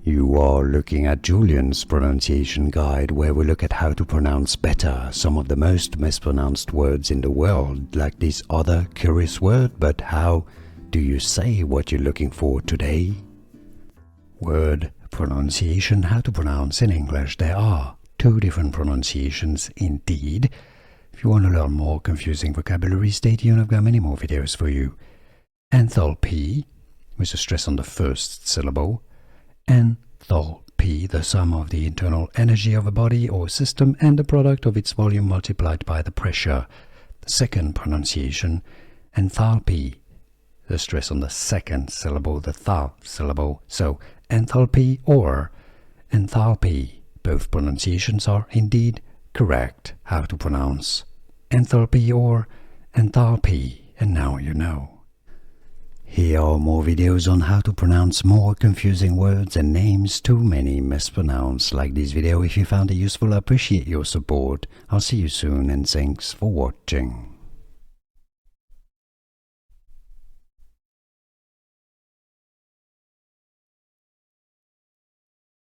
You are looking at Julian's pronunciation guide, where we look at how to pronounce better some of the most mispronounced words in the world, like this other curious word. But how do you say what you're looking for today? Word pronunciation, how to pronounce in English. There are two different pronunciations indeed. If you want to learn more confusing vocabulary, stay tuned, I've got many more videos for you. Enthalpy, with a stress on the first syllable. Enthalpy, the sum of the internal energy of a body or system and the product of its volume multiplied by the pressure. The second pronunciation, enthalpy, the stress on the second syllable, the th syllable. So enthalpy or enthalpy. Both pronunciations are indeed correct. How to pronounce enthalpy or enthalpy, and now you know. Here are more videos on how to pronounce more confusing words and names too many mispronounced. Like this video if you found it useful. I appreciate your support. I'll see you soon and thanks for watching.